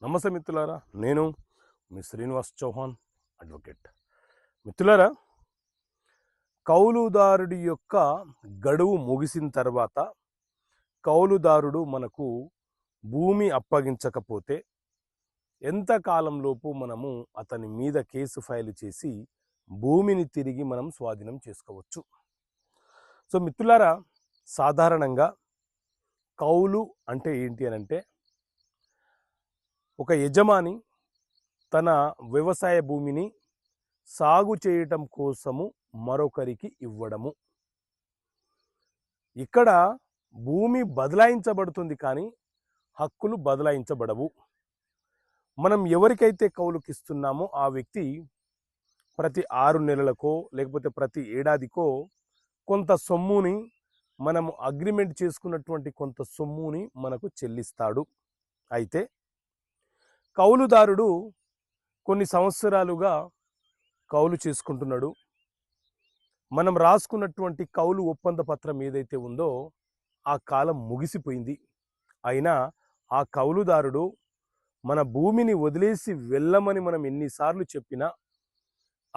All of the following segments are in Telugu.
నమస్తే మిత్రులారా, నేను మీ శ్రీనివాస్ చౌహాన్ అడ్వకేట్. మిత్రులారా, కౌలుదారుడి యొక్క గడువు ముగిసిన తర్వాత కౌలుదారుడు మనకు భూమి అప్పగించకపోతే ఎంత కాలంలోపు మనము అతని మీద కేసు ఫైల్ చేసి భూమిని తిరిగి మనం స్వాధీనం చేసుకోవచ్చు? సో మిత్రులారా, సాధారణంగా కౌలు అంటే ఏంటి అని అంటే, ఒక యజమాని తన వ్యవసాయ భూమిని సాగు చేయటం కోసము మరొకరికి ఇవ్వడము. ఇక్కడ భూమి బదలాయించబడుతుంది కానీ హక్కులు బదలాయించబడవు. మనం ఎవరికైతే కౌలుకిస్తున్నామో ఆ వ్యక్తి ప్రతి 6 నెలలకో లేకపోతే ప్రతి ఏడాదికో కొంత సొమ్ముని, మనము అగ్రిమెంట్ చేసుకున్నటువంటి కొంత సొమ్ముని మనకు చెల్లిస్తాడు. అయితే కౌలుదారుడు కొన్ని సంవత్సరాలుగా కౌలు చేసుకుంటున్నాడు. మనం రాసుకున్నటువంటి కౌలు ఒప్పంద పత్రం ఏదైతే ఉందో ఆ కాలం ముగిసిపోయింది. అయినా ఆ కౌలుదారుడు మన భూమిని వదిలేసి వెళ్ళమని మనం ఎన్నిసార్లు చెప్పినా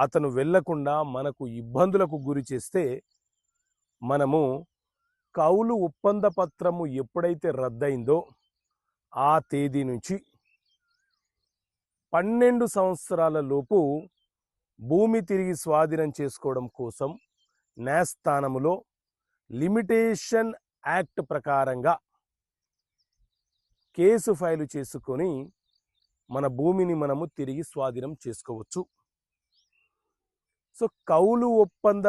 అతను వెళ్ళకుండా మనకు ఇబ్బందులకు గురి చేస్తే, మనము కౌలు ఒప్పంద పత్రము ఎప్పుడైతే రద్దయిందో ఆ తేదీ నుంచి 12 సంవత్సరాల లోపు భూమి తిరిగి స్వాధీనం చేసుకోవడం కోసం న్యాయస్థానములో లిమిటేషన్ యాక్ట్ ప్రకారంగా కేసు ఫైలు చేసుకొని మన భూమిని మనము తిరిగి స్వాధీనం చేసుకోవచ్చు. సో కౌలు ఒప్పంద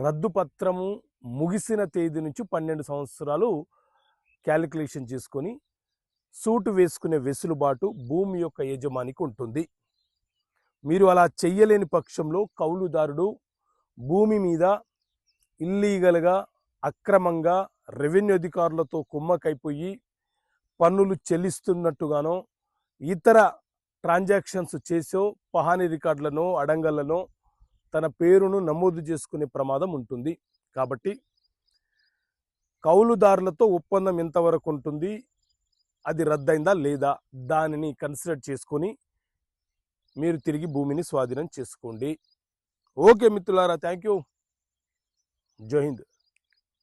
రద్దు పత్రము ముగిసిన తేదీ నుంచి 12 సంవత్సరాలు క్యాలిక్యులేషన్ చేసుకొని సూటు వేసుకునే వెసులుబాటు భూమి యొక్క యజమానికి ఉంటుంది. మీరు అలా చెయ్యలేని పక్షంలో కౌలుదారుడు భూమి మీద ఇల్లీగల్గా, అక్రమంగా రెవెన్యూ అధికారులతో కుమ్మకైపోయి పన్నులు చెల్లిస్తున్నట్టుగానో ఇతర ట్రాన్సాక్షన్స్ చేసో పహానీ రికార్డులను, అడంగళ్లను తన పేరును నమోదు చేసుకునే ప్రమాదం ఉంటుంది. కాబట్టి కౌలుదారులతో ఒప్పందం ఎంతవరకు ఉంటుంది, అది రద్దయిందా లేదా, దానిని కన్సిడర్ చేసుకొని మీరు తిరిగి భూమిని స్వాధీనం చేసుకోండి. ఓకే మిత్రులారా, థ్యాంక్ యూ. జై హింద్.